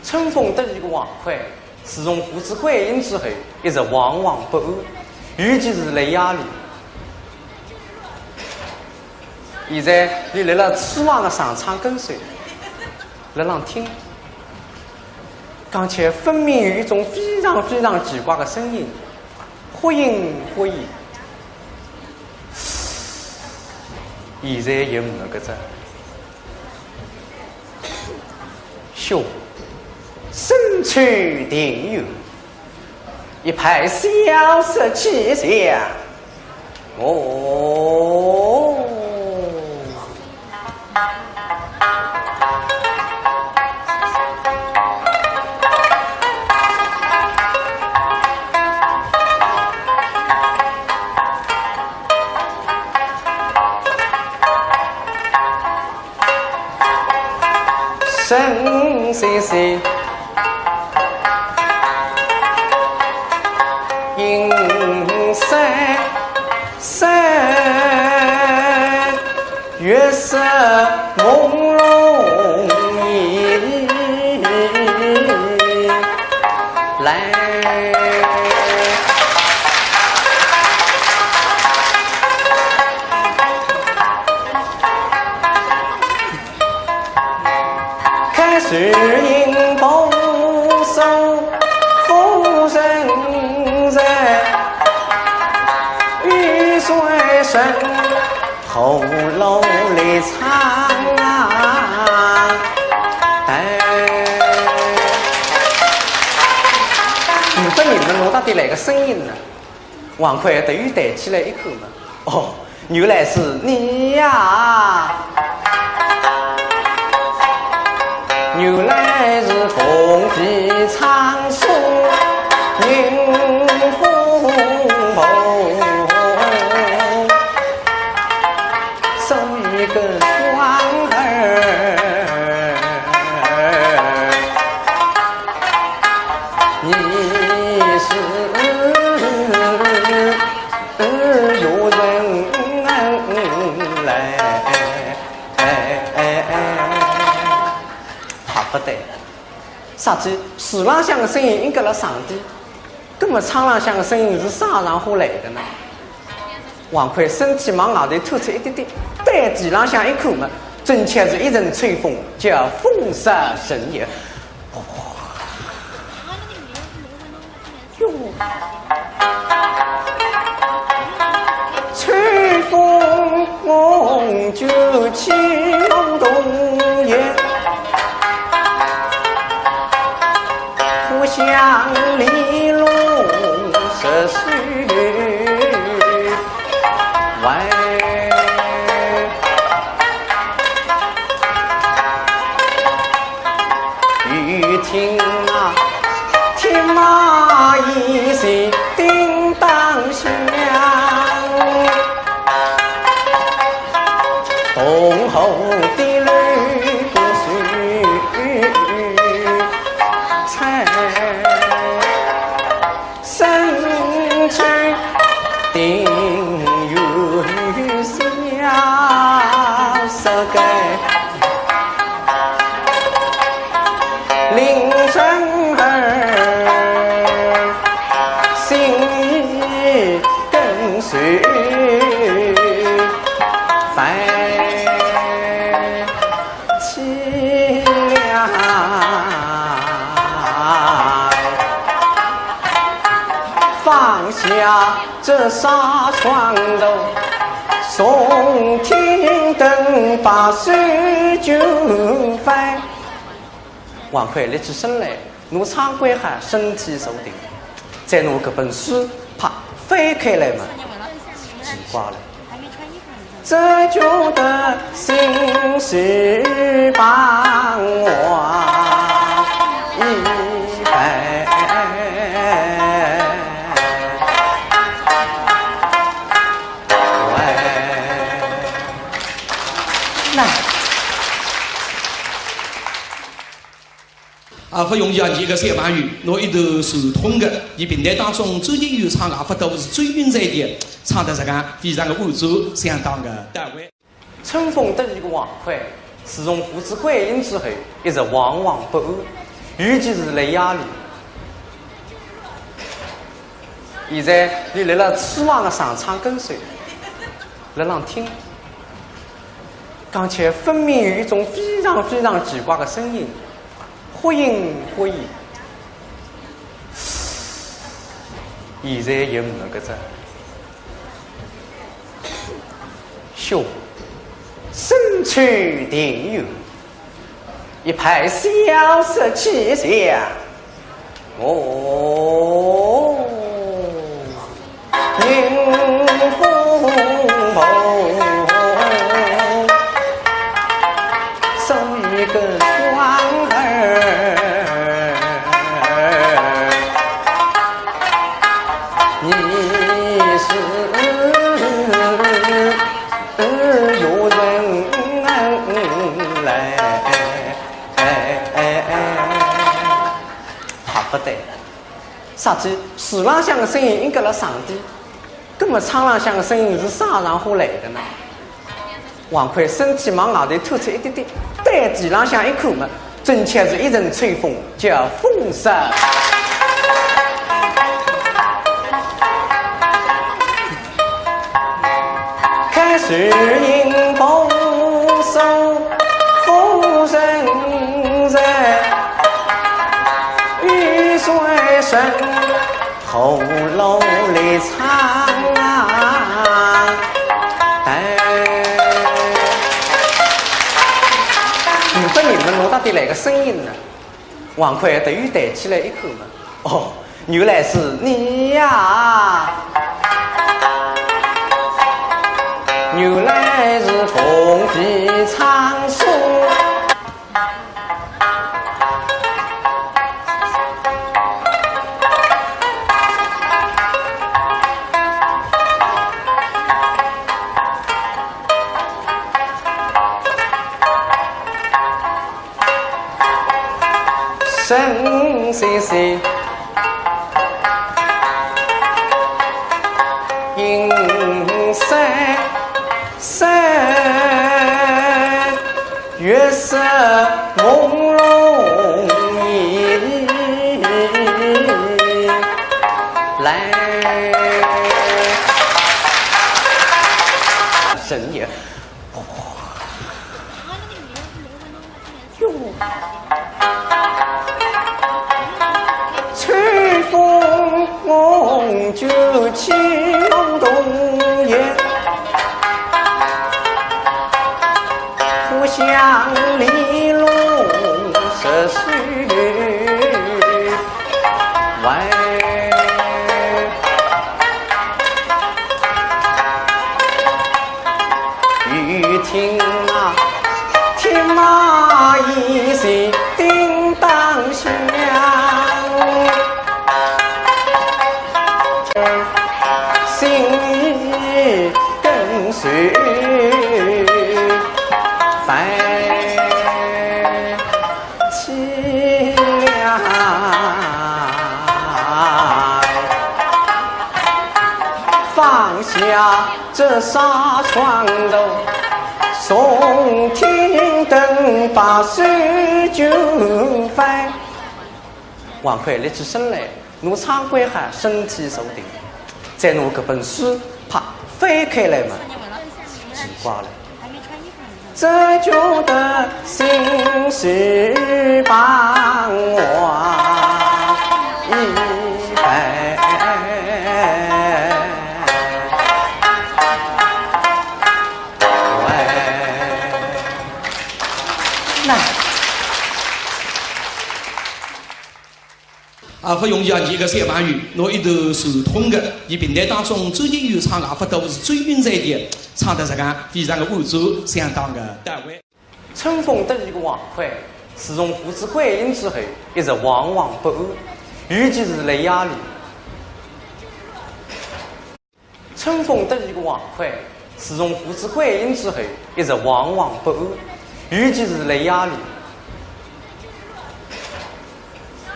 春风得意个王魁，自从父子归隐之后，一直惶惶不安，尤其是在夜里。现在你来了楚王的上场跟随，来让听，刚才分明有一种非常非常奇怪的声音，忽隐忽现。现在有五个字，兄，身处庭院，一派萧瑟气象。哦，生生生银山山，月色朦胧来。是因保守夫人在玉水深后楼里藏啊，不知你们弄到底哪个声音呢？王魁等于带起来一口嘛。哦，原来是你呀！原来是凤皮长树迎风梦，手一个双儿，你是有人来。不对，啥子树浪向的声音应该辣上帝，根本窗浪向的声音是沙上火来的呢。王魁身体往外头吐出一点点，对地浪向一口嘛，真切是一阵吹风，叫风沙神也。哟，吹风梦就起梦动也。乡里路是虚外，雨听啊，天马一声叮当响，东后的雷不水。生出定远是呀，手盖林生儿，心意跟随反凄凉。放下这纱窗头，送天灯把水就翻。王魁立起身来，拿长拐汉身体受定，再拿这本书啪翻开来嘛，奇怪了，这就得心事帮我一百。不用讲几个小马语，我一头手通的，以平台当中专业演唱不都是最云彩的，唱得这个非常的满足，相当的到位。春风得意个王魁，自从父子归隐之后，一直惶惶不安，尤其是在夜里。现在你来了厨房的上场跟随，来让听，刚才分明有一种非常非常奇怪的声音，忽隐忽现。现在有5个字，哟，身处庭院，一派萧瑟气象。哦，迎风头，手一个双儿。你是有人来，怕不得。啥子？树浪向的声音应该辣上地，根本窗浪向的声音是啥上火来的呢？王奎身体往外头吐出一点点，对地浪向一看嘛，真切是一阵吹风，叫风沙。是因保守夫人在雨水深后楼里唱啊，不你们弄到底哪个声音呢？王奎等于抬起来一口嘛，哦，原来是你呀！原来是凤皮长松，生兮兮，阴山。月色朦胧来，深夜，哟，吹风就起动也。乡里路涉水外，雨听啊，天马一声叮当响，心意跟随。凄凉，放下这纱窗头，送天灯把水就翻。王奎立起身来，拿长棍喊身体受定，再拿这本书啪翻开来嘛，奇怪了。这就得心事帮我一百，不容易啊！一个三把鱼，拿一头手通的，以平台当中周金玉唱法都是最匀彩的，唱得这个非常的满足，相当的到位。春风得意的王奎，自从父子归隐之后，一直惶惶不安，尤其是在夜里。春风得意的王奎，自从父子归隐之后，一直惶惶不安，尤其是在夜里。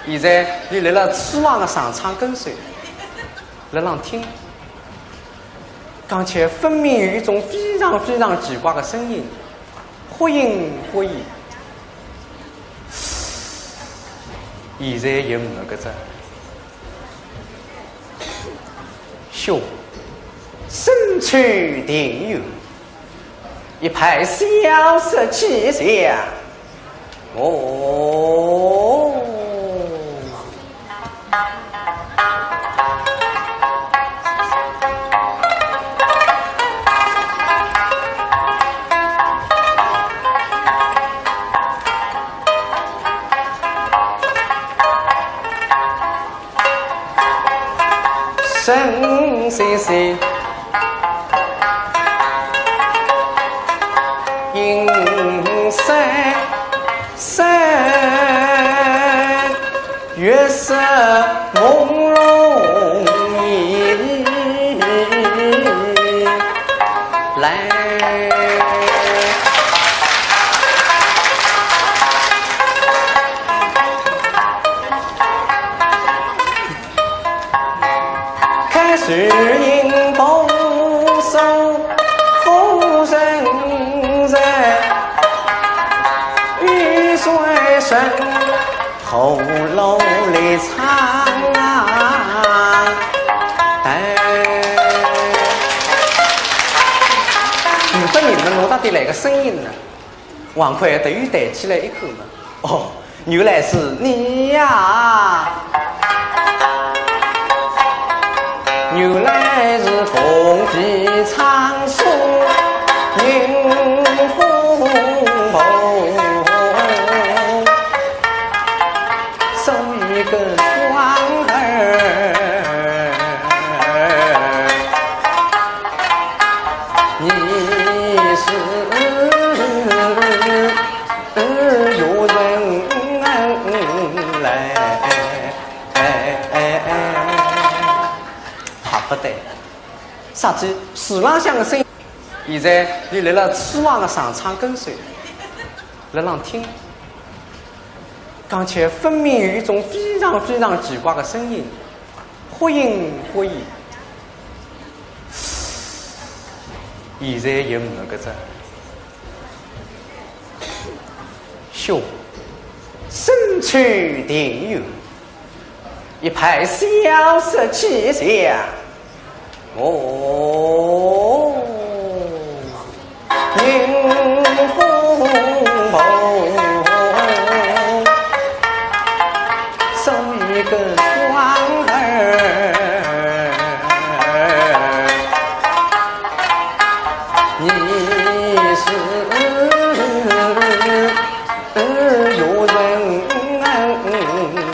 现在你来了厨房的上场跟随，来让听，刚才分明有一种非常非常奇怪的声音，忽隐忽现。现在有5个字：笑，身处庭院，一派萧瑟气象。哦，神仙仙，银山山，月色朦胧意来。是因丰收富人人，雨水深，后楼里长不知你们弄到底哪个声音呢？王奎对于带起来一口嘛，哦，原来是你呀！原来是凤皮长松迎风梦，送一个双儿，你是有人来。不对，啥子树浪向的声音？现在你来了痴望的上场跟随，来让听。刚才分明有一种非常非常奇怪的声音，忽隐忽现。现在有5个字：笑，身处庭院，一派萧瑟气象。哦，迎风梦，送一个双儿，你是有人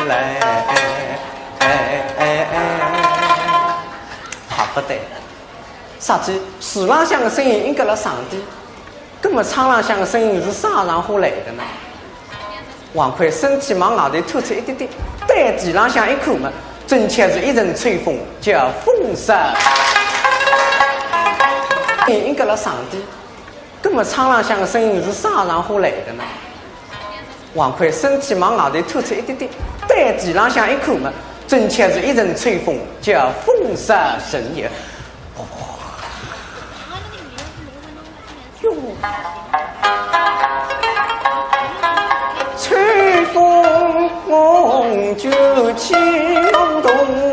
来。不对，啥子树浪向的声音应该辣上帝，根本窗浪向的声音是啥上火来的呢？王奎身体往外头吐出一点点，对地浪向一口嘛，准确是一阵吹风，叫风声。应该辣上帝，根本窗浪向的声音是啥上火来的呢？王奎身体往外头吐出一点点，对地浪向一口嘛。准确是一阵吹风，叫风沙神也。哟，吹风就起风动。